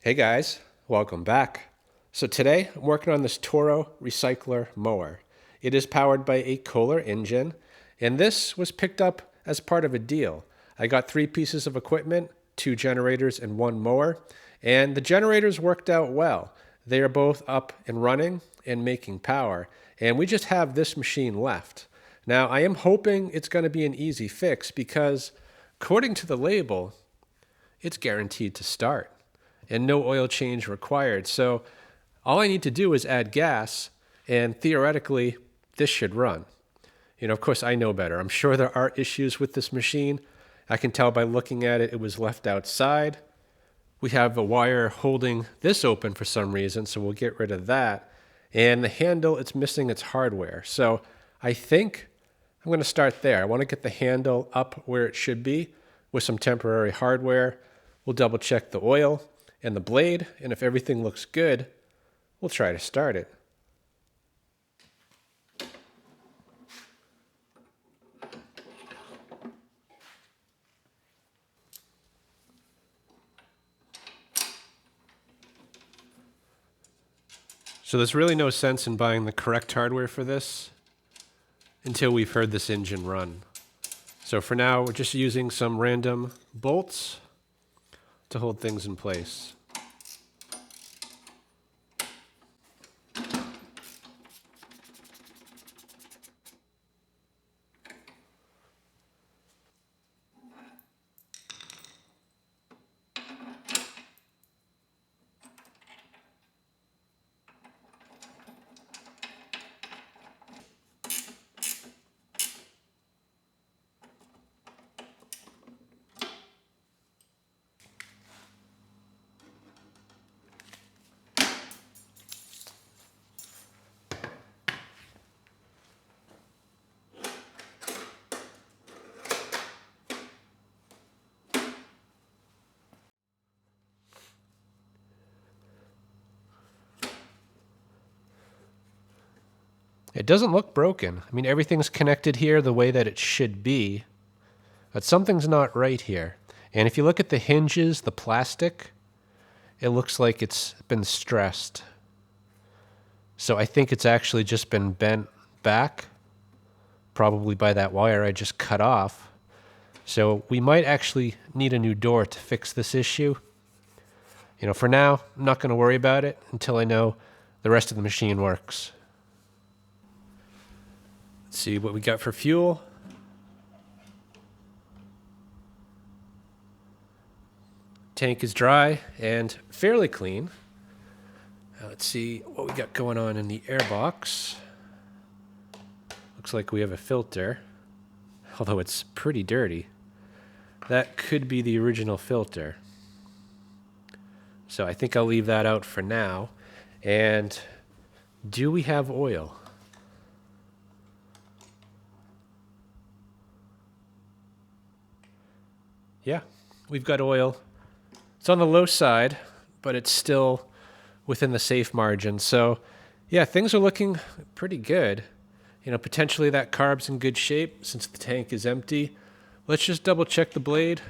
Hey guys, welcome back. So today I'm working on this Toro Recycler mower. It is powered by a Kohler engine, and this was picked up as part of a deal. I got 3 pieces of equipment, 2 generators and 1 mower, and the generators worked out well. They are both up and running and making power, and we just have this machine left. Now I am hoping it's going to be an easy fix because according to the label, it's guaranteed to start and no oil change required. So all I need to do is add gas and theoretically this should run. Of course I know better. I'm sure there are issues with this machine. I can tell by looking at it, it was left outside. We have a wire holding this open for some reason, so we'll get rid of that. And the handle, it's missing its hardware. So I think I'm going to start there. I want to get the handle up where it should be with some temporary hardware. We'll double check the oil and the blade, and if everything looks good, we'll try to start it. So there's really no sense in buying the correct hardware for this until we've heard this engine run. So for now, we're just using some random bolts to hold things in place. It doesn't look broken. I mean, everything's connected here the way that it should be, but something's not right here. And if you look at the hinges, the plastic, it looks like it's been stressed. So I think it's actually just been bent back, probably by that wire I just cut off. So we might actually need a new door to fix this issue. For now, I'm not going to worry about it until I know the rest of the machine works. Let's see what we got for fuel. Tank is dry and fairly clean. Let's see what we got going on in the air box. Looks like we have a filter, although it's pretty dirty. That could be the original filter. So I think I'll leave that out for now. And do we have oil? Yeah, we've got oil. It's on the low side, but it's still within the safe margin. So yeah, things are looking pretty good. Potentially that carb's in good shape since the tank is empty. Let's just double check the blade.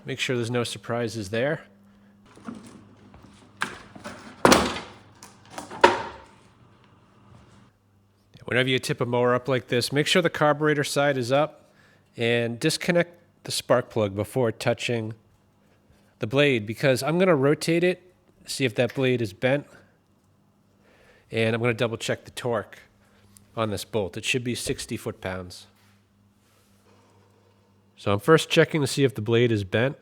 Make sure there's no surprises there. Whenever you tip a mower up like this, make sure the carburetor side is up and disconnect the spark plug before touching the blade, because I'm going to rotate it, see if that blade is bent, and I'm going to double check the torque on this bolt. It should be 60 foot-pounds. So I'm first checking to see if the blade is bent.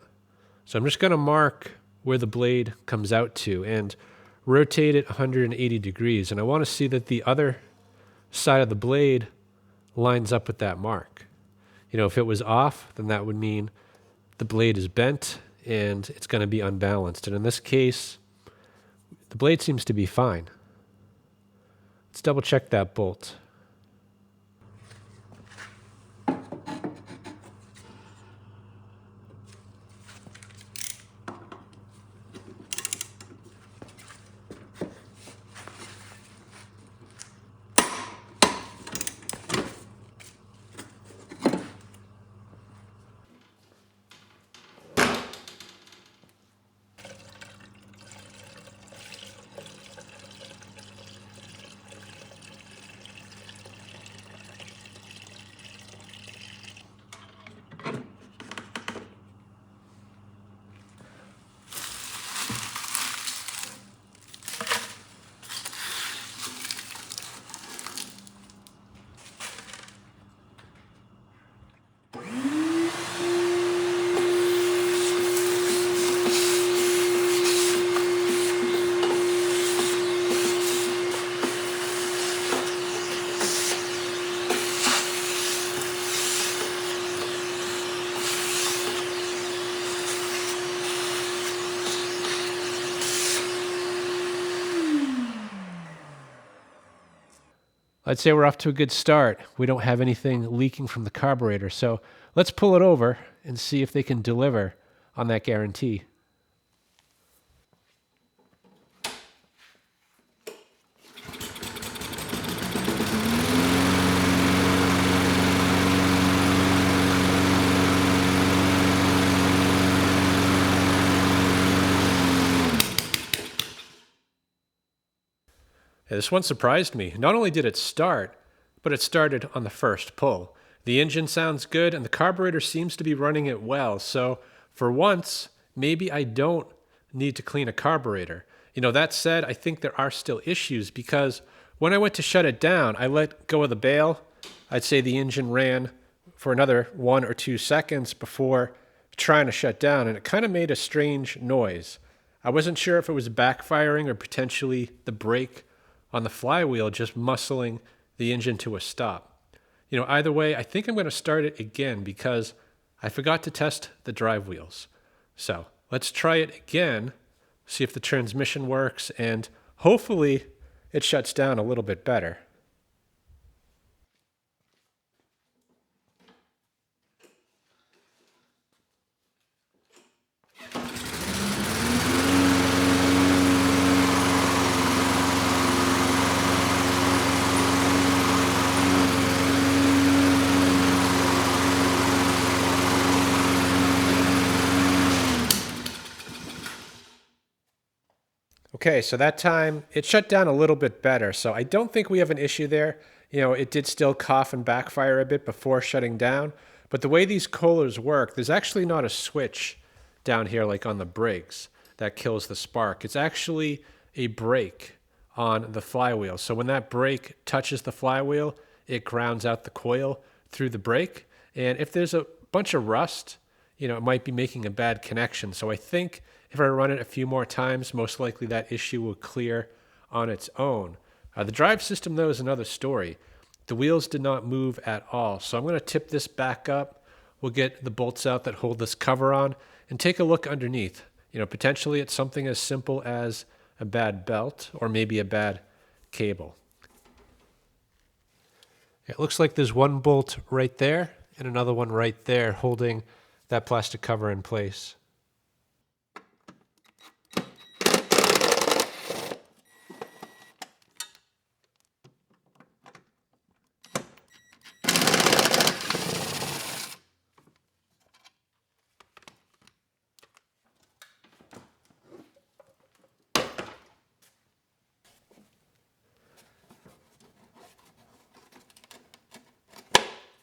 So I'm just going to mark where the blade comes out to and rotate it 180 degrees. And I want to see that the other side of the blade lines up with that mark. If it was off, then that would mean the blade is bent and it's going to be unbalanced. And in this case, the blade seems to be fine. Let's double check that bolt. I'd say we're off to a good start. We don't have anything leaking from the carburetor, so let's pull it over and see if they can deliver on that guarantee. Yeah, this one surprised me. Not only did it start, but it started on the first pull. The engine sounds good and the carburetor seems to be running it well. So for once, maybe I don't need to clean a carburetor. That said, I think there are still issues because when I went to shut it down, I let go of the bail. I'd say the engine ran for another 1 or 2 seconds before trying to shut down, and it kind of made a strange noise. I wasn't sure if it was backfiring or potentially the brake on the flywheel just muscling the engine to a stop. Either way, I think I'm going to start it again because I forgot to test the drive wheels. So let's try it again, see if the transmission works, and hopefully it shuts down a little bit better. Okay, so that time it shut down a little bit better. So I don't think we have an issue there. It did still cough and backfire a bit before shutting down. But the way these Kohlers work, there's actually not a switch down here like on the brakes that kills the spark. It's actually a brake on the flywheel. So when that brake touches the flywheel, it grounds out the coil through the brake. And if there's a bunch of rust, it might be making a bad connection. So I think if I run it a few more times, most likely that issue will clear on its own. The drive system, though, is another story. The wheels did not move at all. So I'm going to tip this back up. We'll get the bolts out that hold this cover on and take a look underneath. Potentially it's something as simple as a bad belt or maybe a bad cable. It looks like there's one bolt right there and another one right there holding that plastic cover in place.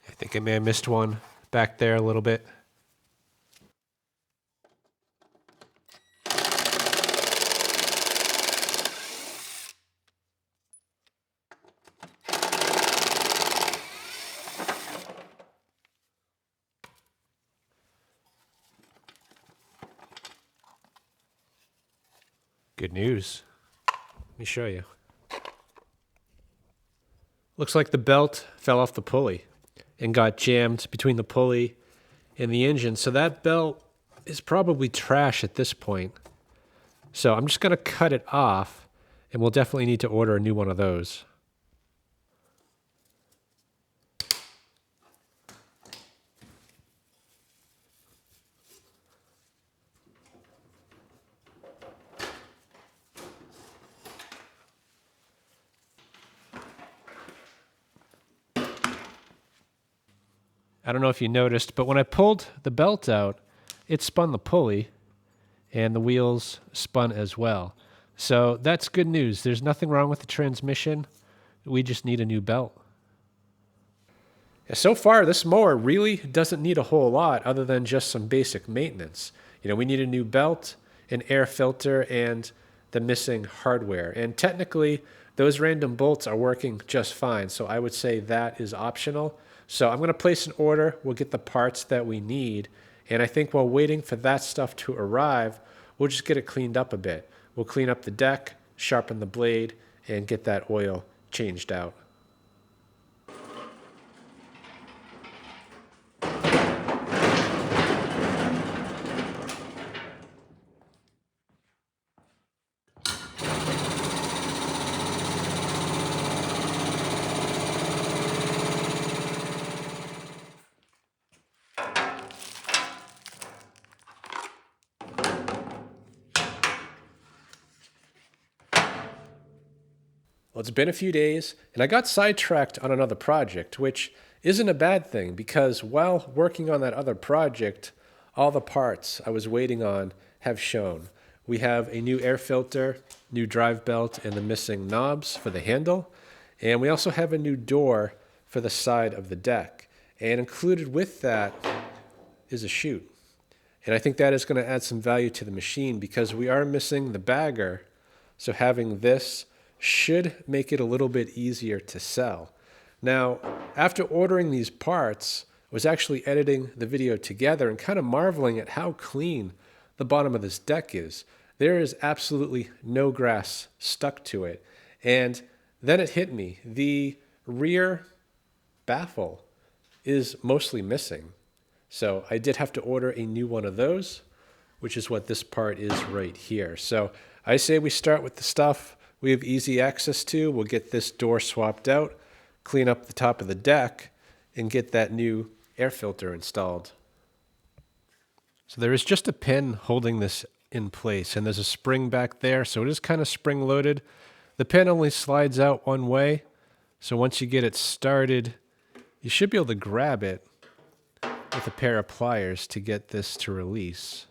I think I may have missed one back there a little bit. Good news. Let me show you. Looks like the belt fell off the pulley and got jammed between the pulley and the engine. So that belt is probably trash at this point. So I'm just going to cut it off, and we'll definitely need to order a new one of those. I don't know if you noticed, but when I pulled the belt out, it spun the pulley and the wheels spun as well. So that's good news. There's nothing wrong with the transmission. We just need a new belt. So far, this mower really doesn't need a whole lot other than just some basic maintenance. We need a new belt, an air filter, and the missing hardware. And technically, those random bolts are working just fine. So I would say that is optional. So I'm going to place an order. We'll get the parts that we need. And I think while waiting for that stuff to arrive, we'll just get it cleaned up a bit. We'll clean up the deck, sharpen the blade, and get that oil changed out. Well, it's been a few days, and I got sidetracked on another project, which isn't a bad thing because while working on that other project, all the parts I was waiting on have shown. We have a new air filter, new drive belt, and the missing knobs for the handle. And we also have a new door for the side of the deck. And included with that is a chute. And I think that is going to add some value to the machine because we are missing the bagger. So having this should make it a little bit easier to sell. Now, after ordering these parts, I was actually editing the video together and kind of marveling at how clean the bottom of this deck is. There is absolutely no grass stuck to it. And then it hit me. The rear baffle is mostly missing. So I did have to order a new one of those, which is what this part is right here. So I say we start with the stuff we have easy access to. We'll get this door swapped out, clean up the top of the deck, and get that new air filter installed. So there is just a pin holding this in place, and there's a spring back there, so it is kind of spring loaded. The pin only slides out one way, so once you get it started, you should be able to grab it with a pair of pliers to get this to release.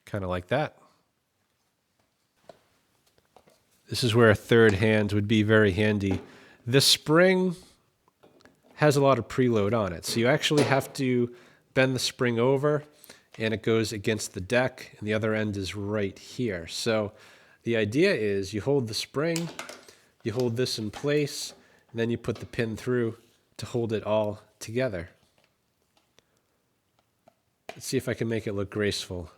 Kind of like that. This is where a third hand would be very handy. This spring has a lot of preload on it, so you actually have to bend the spring over and it goes against the deck, and the other end is right here. So the idea is you hold the spring, you hold this in place, and then you put the pin through to hold it all together. Let's see if I can make it look graceful.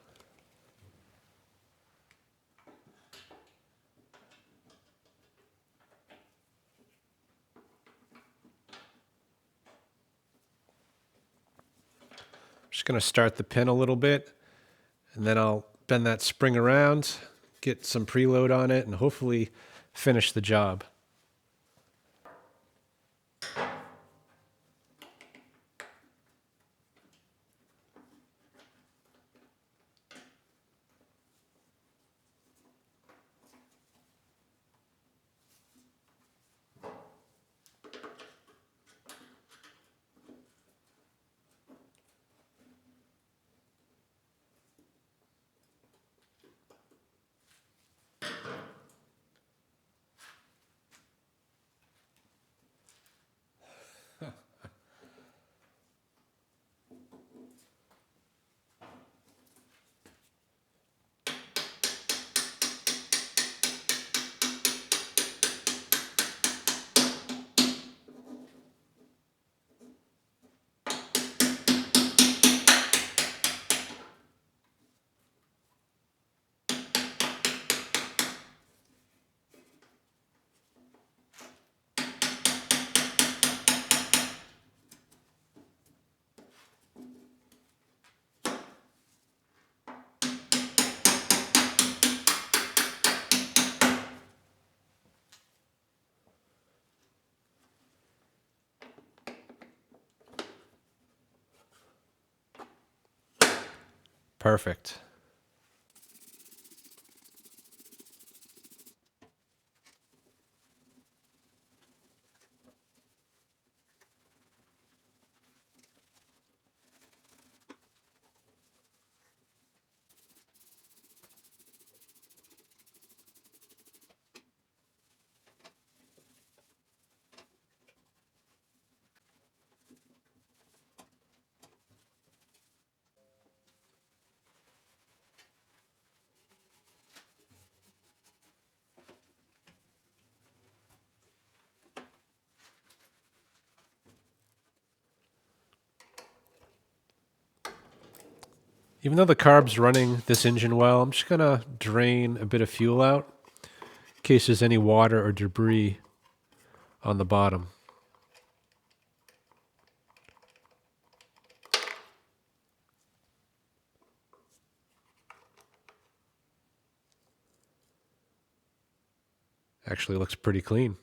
Just going to start the pin a little bit, and then I'll bend that spring around, get some preload on it, and hopefully finish the job. Perfect. Even though the carb's running this engine well, I'm just going to drain a bit of fuel out in case there's any water or debris on the bottom. Actually looks pretty clean.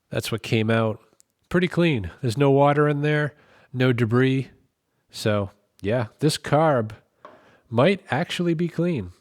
That's what came out. Pretty clean. There's no water in there, no debris. So, yeah, this carb might actually be clean.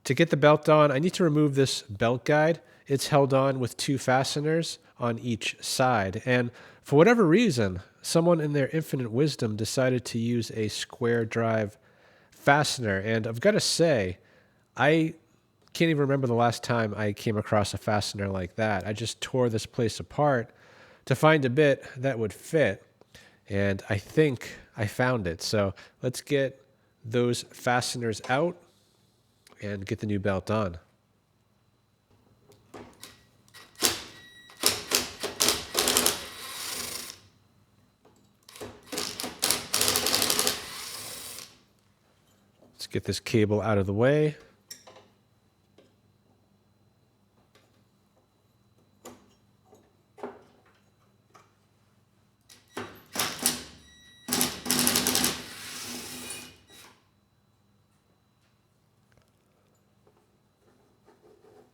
To get the belt on, I need to remove this belt guide. It's held on with 2 fasteners on each side. And for whatever reason, someone in their infinite wisdom decided to use a square drive fastener. And I've got to say, I can't even remember the last time I came across a fastener like that. I just tore this place apart to find a bit that would fit. And I think I found it. So let's get those fasteners out and get the new belt on. Let's get this cable out of the way.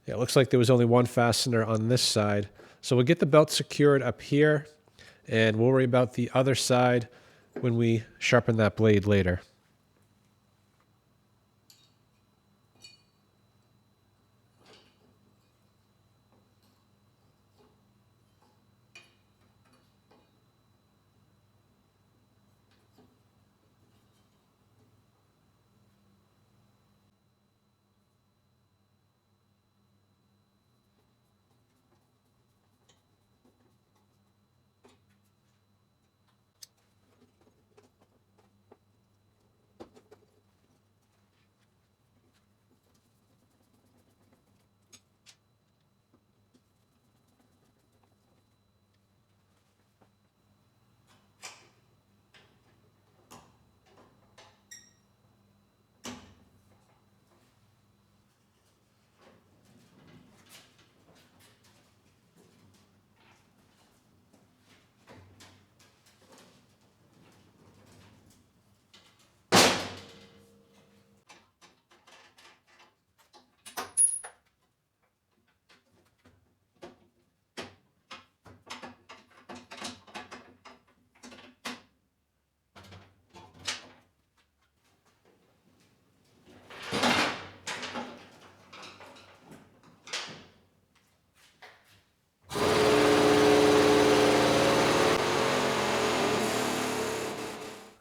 Yeah, it looks like there was only one fastener on this side. So we'll get the belt secured up here, and we'll worry about the other side when we sharpen that blade later.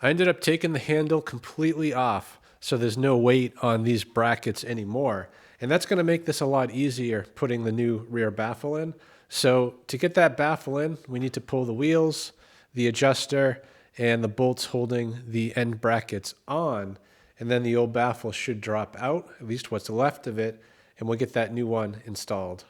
I ended up taking the handle completely off, so there's no weight on these brackets anymore. And that's going to make this a lot easier putting the new rear baffle in. So to get that baffle in, we need to pull the wheels, the adjuster, and the bolts holding the end brackets on. And then the old baffle should drop out, at least what's left of it, and we'll get that new one installed.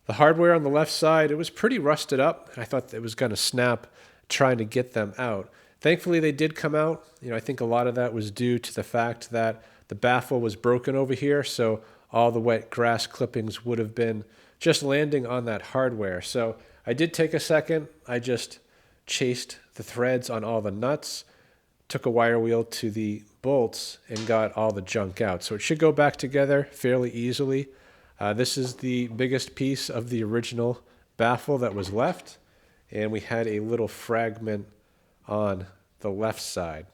The hardware on the left side, it was pretty rusted up. I thought it was going to snap trying to get them out. Thankfully, they did come out. I think a lot of that was due to the fact that the baffle was broken over here, so all the wet grass clippings would have been just landing on that hardware. So I did take a second. I just chased the threads on all the nuts, took a wire wheel to the bolts, and got all the junk out. So it should go back together fairly easily. This is the biggest piece of the original baffle that was left, and we had a little fragment on the left side.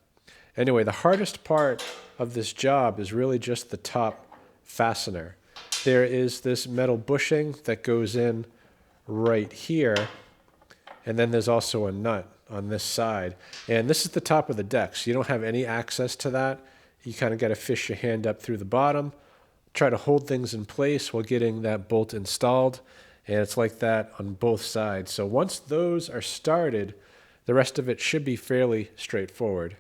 Anyway, the hardest part of this job is really just the top fastener. There is this metal bushing that goes in right here, and then there's also a nut on this side. And this is the top of the deck, so you don't have any access to that. You kind of got to fish your hand up through the bottom, try to hold things in place while getting that bolt installed. And it's like that on both sides. So once those are started, the rest of it should be fairly straightforward.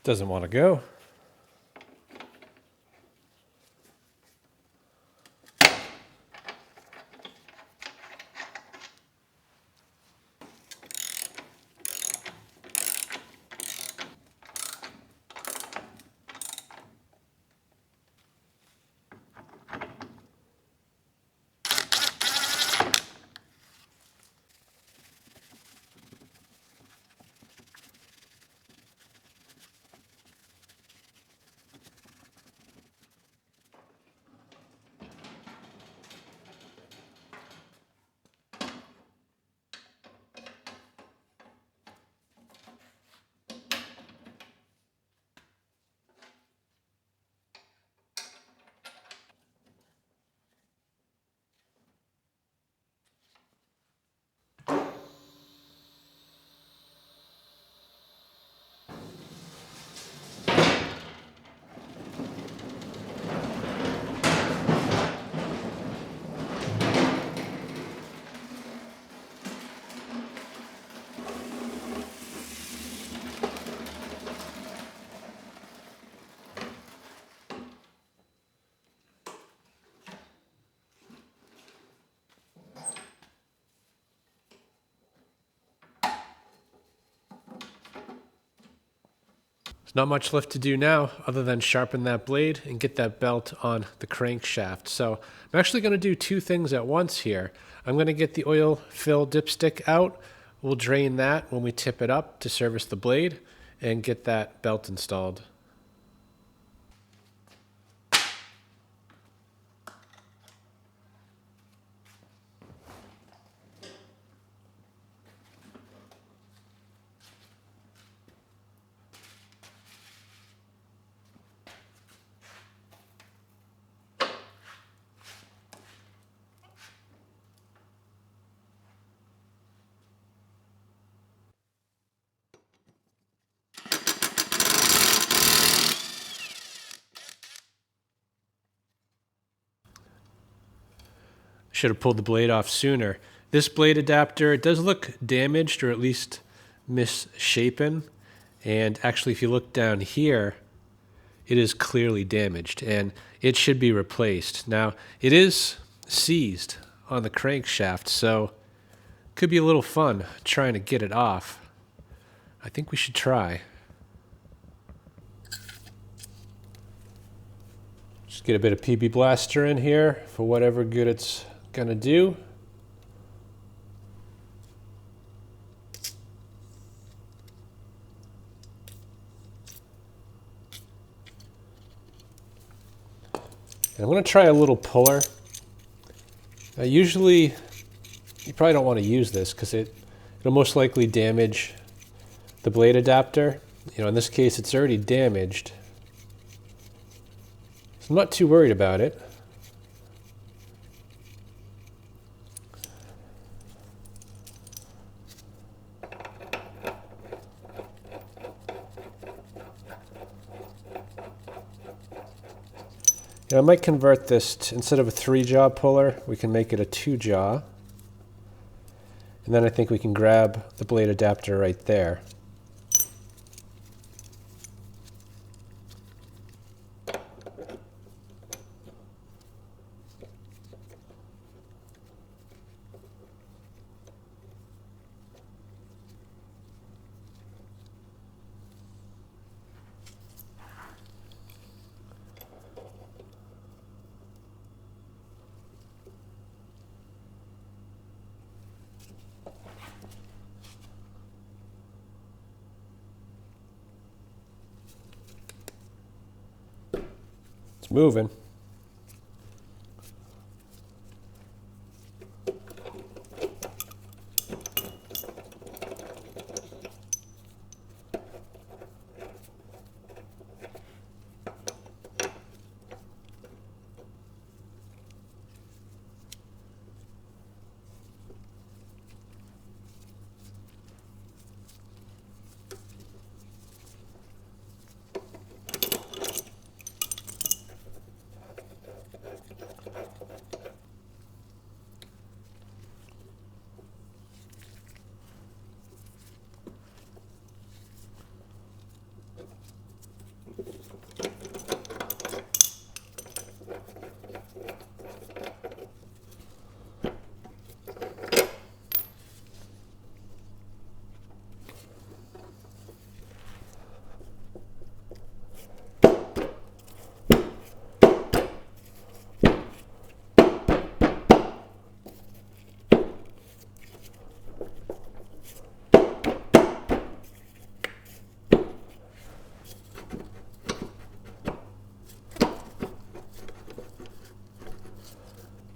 Doesn't want to go. There's not much left to do now other than sharpen that blade and get that belt on the crankshaft. So I'm actually going to do two things at once here. I'm going to get the oil fill dipstick out. We'll drain that when we tip it up to service the blade and get that belt installed. Should have pulled the blade off sooner. This blade adapter, it does look damaged or at least misshapen. And actually, if you look down here, it is clearly damaged and it should be replaced. Now, it is seized on the crankshaft, so it could be a little fun trying to get it off. I think we should try. Just get a bit of PB Blaster in here for whatever good it's gonna do. And I'm gonna try a little puller. Usually, you probably don't want to use this because it'll most likely damage the blade adapter. You know, in this case, it's already damaged. So I'm not too worried about it. You know, I might convert this to, instead of a 3-jaw puller, we can make it a 2-jaw. And then I think we can grab the blade adapter right there. Moving.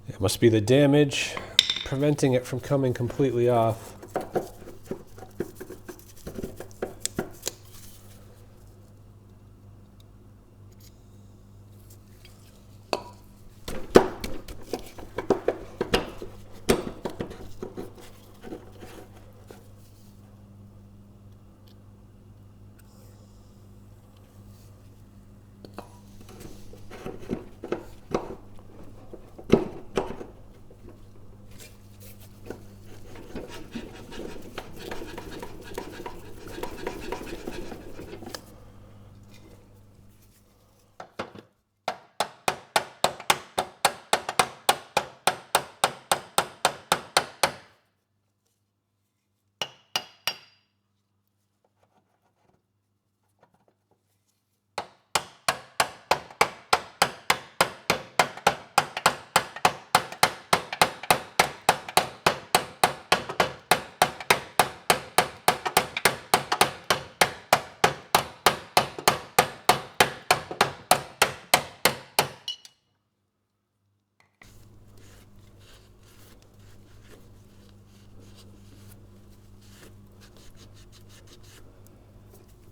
It must be the damage preventing it from coming completely off.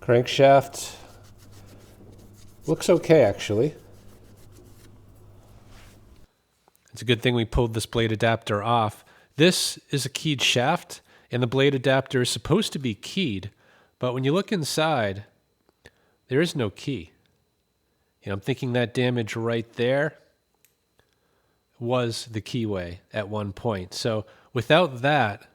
Crankshaft looks okay, actually. It's a good thing we pulled this blade adapter off. This is a keyed shaft, and the blade adapter is supposed to be keyed, but when you look inside, there is no key. I'm thinking that damage right there was the keyway at one point. So without that,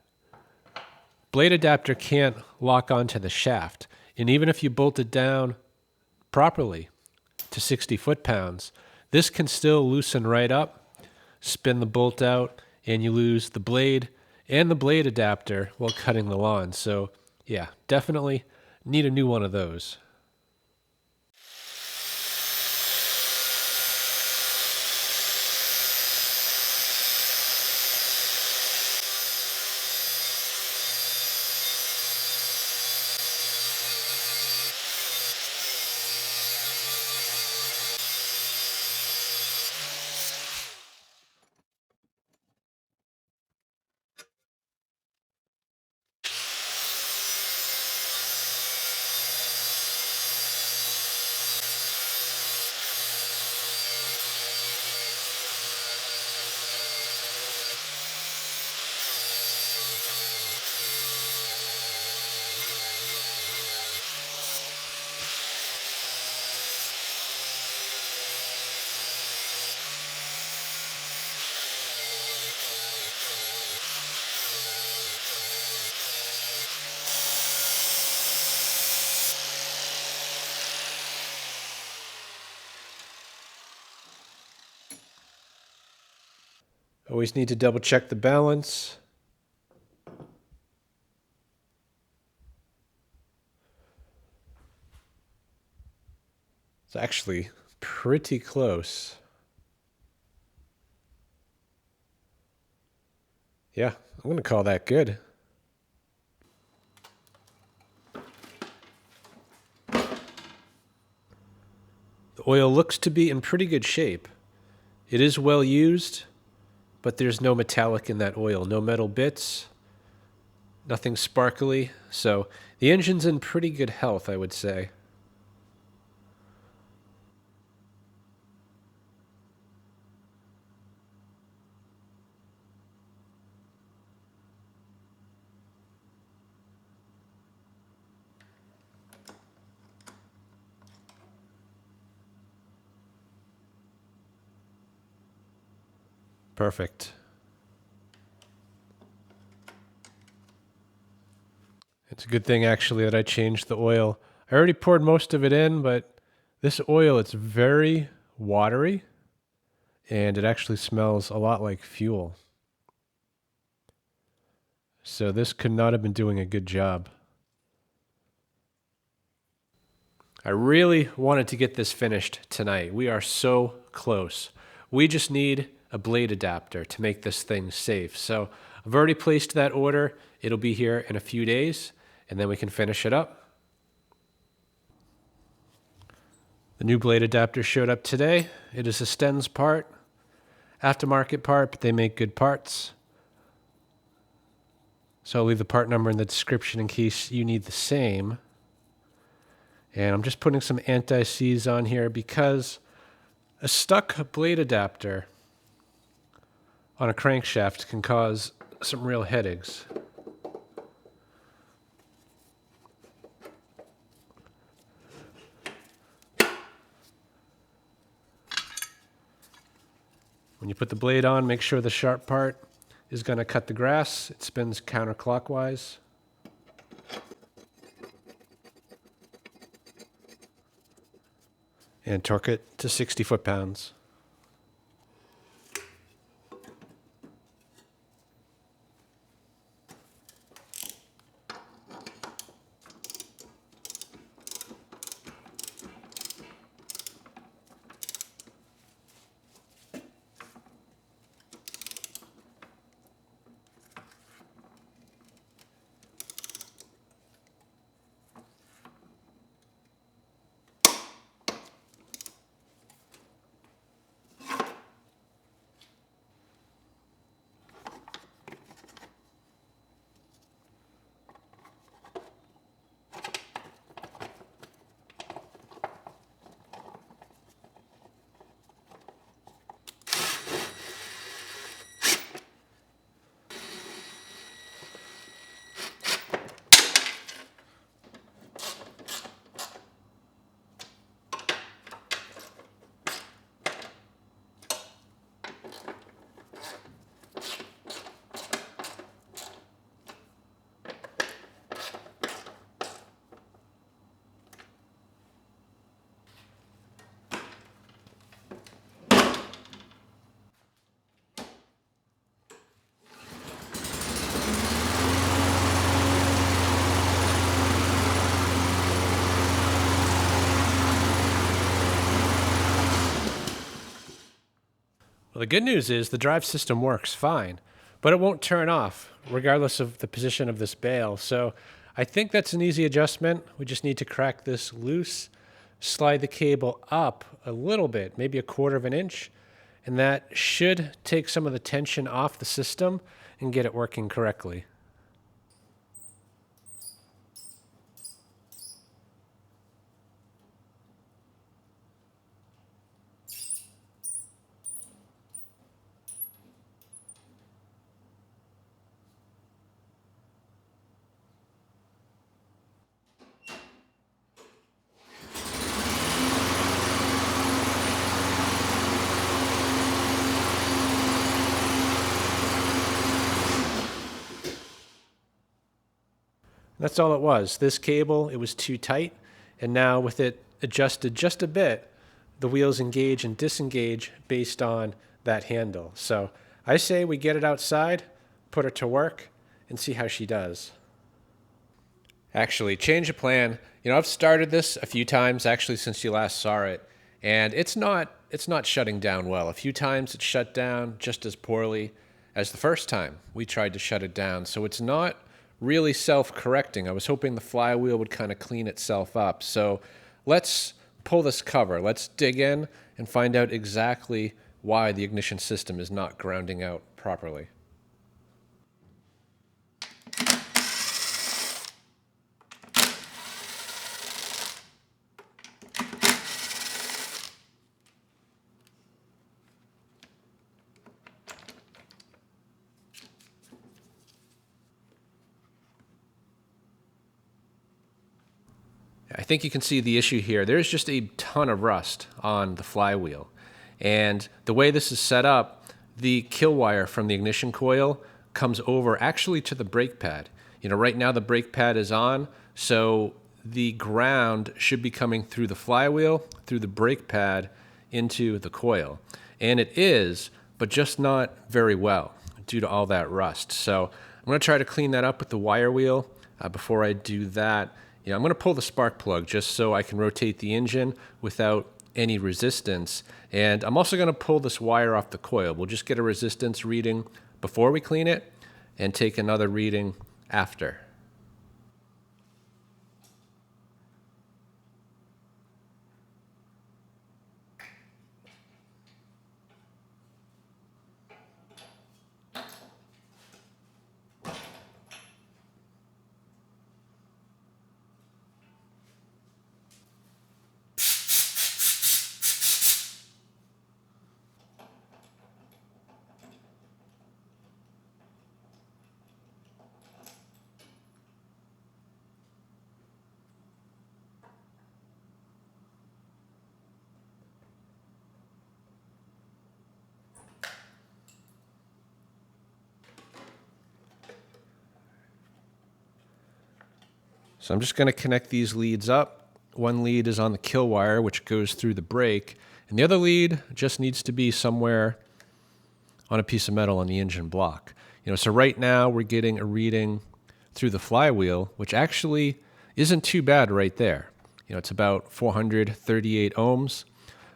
blade adapter can't lock onto the shaft. And even if you bolt it down properly to 60 foot-pounds, this can still loosen right up, spin the bolt out, and you lose the blade and the blade adapter while cutting the lawn. So yeah, definitely need a new one of those. Always need to double check the balance. It's actually pretty close. Yeah, I'm going to call that good. The oil looks to be in pretty good shape. It is well used, but there's no metallic in that oil, no metal bits, nothing sparkly. So the engine's in pretty good health, I would say. Perfect. It's a good thing, actually, that I changed the oil. I already poured most of it in, but this oil, it's very watery, and it actually smells a lot like fuel. So this could not have been doing a good job. I really wanted to get this finished tonight. We are so close. We just need a blade adapter to make this thing safe. So I've already placed that order. It'll be here in a few days, and then we can finish it up. The new blade adapter showed up today. It is a Stens part, aftermarket part, but they make good parts. So I'll leave the part number in the description in case you need the same. And I'm just putting some anti-seize on here because a stuck blade adapter on a crankshaft can cause some real headaches. When you put the blade on, make sure the sharp part is going to cut the grass. It spins counterclockwise. And torque it to 60 foot-pounds. Well, the good news is the drive system works fine, but it won't turn off regardless of the position of this bail. So I think that's an easy adjustment. We just need to crack this loose, slide the cable up a little bit, maybe 1/4 of an inch, and that should take some of the tension off the system and get it working correctly. That's all it was. This cable, it was too tight, and now with it adjusted just a bit, the wheels engage and disengage based on that handle. So I say we get it outside, put her to work, and see how she does. Actually, change of plan. I've started this a few times actually since you last saw it, and it's not shutting down well. A few times it shut down just as poorly as the first time we tried to shut it down. So it's not really self-correcting. I was hoping the flywheel would kind of clean itself up. So let's pull this cover. Let's dig in and find out exactly why the ignition system is not grounding out properly. I think you can see the issue here. There's just a ton of rust on the flywheel. And the way this is set up, the kill wire from the ignition coil comes over actually to the brake pad. Right now the brake pad is on, so the ground should be coming through the flywheel, through the brake pad, into the coil. And it is, but just not very well due to all that rust. So I'm going to try to clean that up with the wire wheel. Before I do that, I'm going to pull the spark plug just so I can rotate the engine without any resistance. And I'm also going to pull this wire off the coil. We'll just get a resistance reading before we clean it and take another reading after. So I'm just going to connect these leads up. One lead is on the kill wire, which goes through the brake, and the other lead just needs to be somewhere on a piece of metal on the engine block. So right now we're getting a reading through the flywheel, which actually isn't too bad right there. It's about 438 ohms.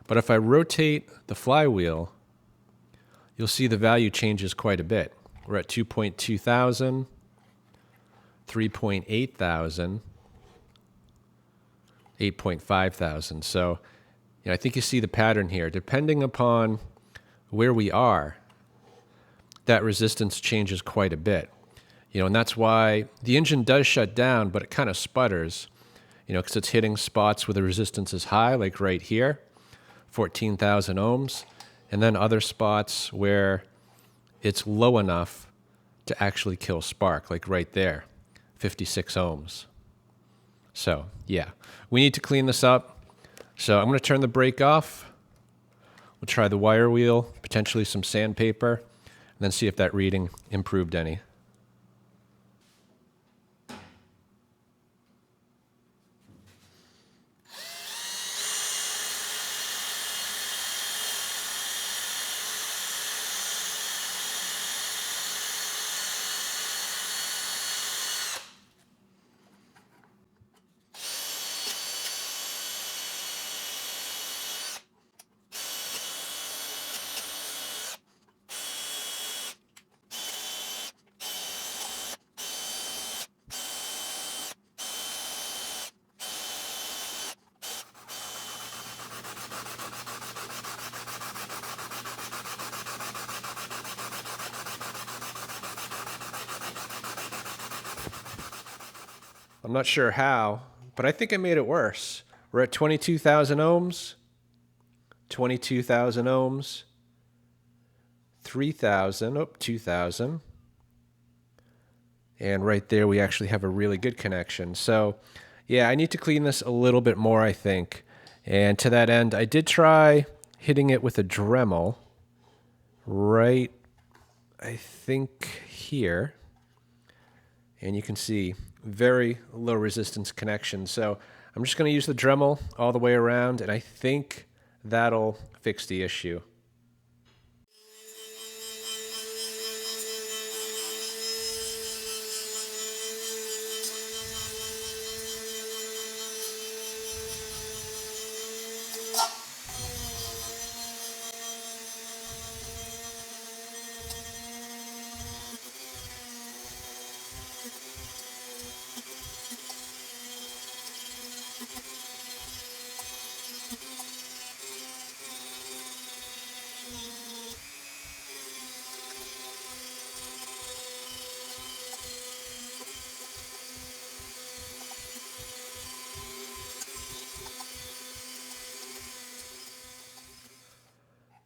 But if I rotate the flywheel, you'll see the value changes quite a bit. We're at 2.2 thousand. 3.8 thousand, 8.5 thousand. So, I think you see the pattern here. Depending upon where we are, that resistance changes quite a bit. And that's why the engine does shut down, but it kind of sputters, because it's hitting spots where the resistance is high, like right here, 14,000 ohms, and then other spots where it's low enough to actually kill spark, like right there. 56 ohms. So, yeah, we need to clean this up. So I'm going to turn the brake off. We'll try the wire wheel, potentially some sandpaper, and then see if that reading improved any. I'm not sure how, but I think I made it worse. We're at 22,000 ohms, 22,000 ohms, 3,000, oh, 2,000. And right there, we actually have a really good connection. So yeah, I need to clean this a little bit more, I think. And to that end, I did try hitting it with a Dremel right, I think, here. And you can see very low resistance connection. So I'm just going to use the Dremel all the way around, and I think that'll fix the issue.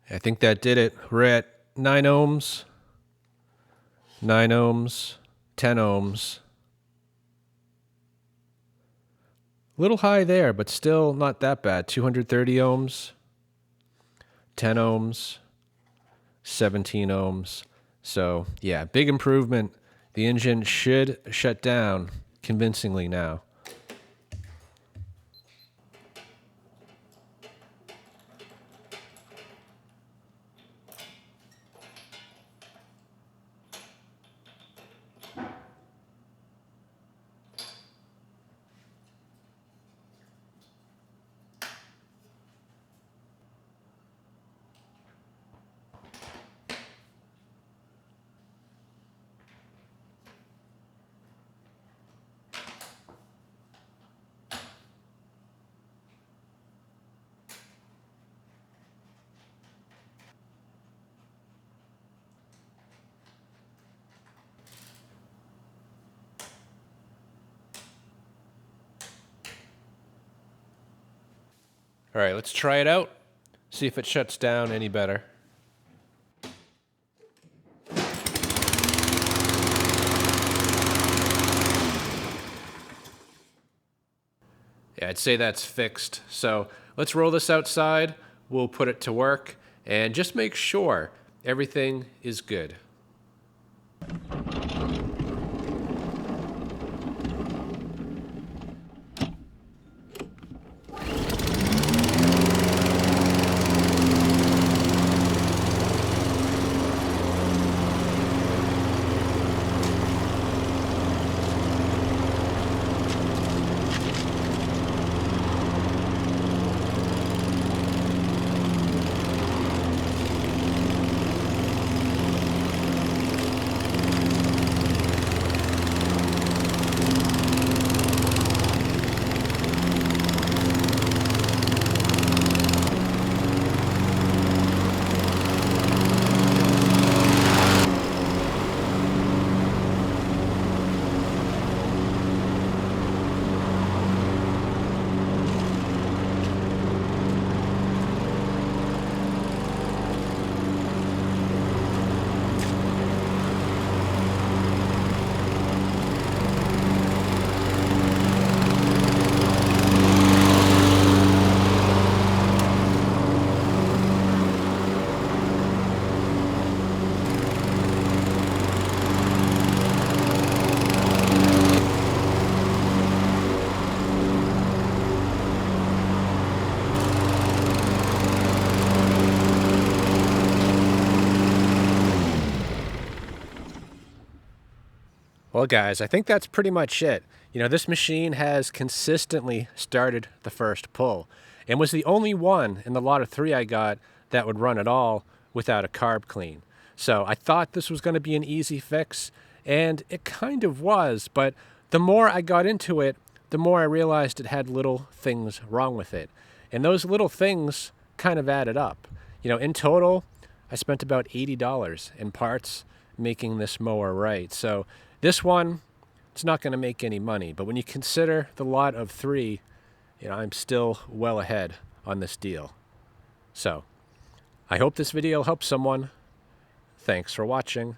I think that did it. We're at 9 ohms, 9 ohms, 10 ohms. A little high there, but still not that bad. 230 ohms, 10 ohms, 17 ohms. So yeah, big improvement. The engine should shut down convincingly now. All right, let's try it out. See if it shuts down any better. Yeah, I'd say that's fixed. So let's roll this outside. We'll put it to work and just make sure everything is good. Well, guys, I think that's pretty much it. You know, this machine has consistently started the first pull and was the only one in the lot of 3 I got that would run at all without a carb clean. So I thought this was going to be an easy fix, and it kind of was, but the more I got into it, the more I realized it had little things wrong with it. And those little things kind of added up. You know, in total, I spent about $80 in parts making this mower right. So this one it's not going to make any money. But when you consider the lot of 3, I'm still well ahead on this deal. So I hope this video helps someone. Thanks for watching.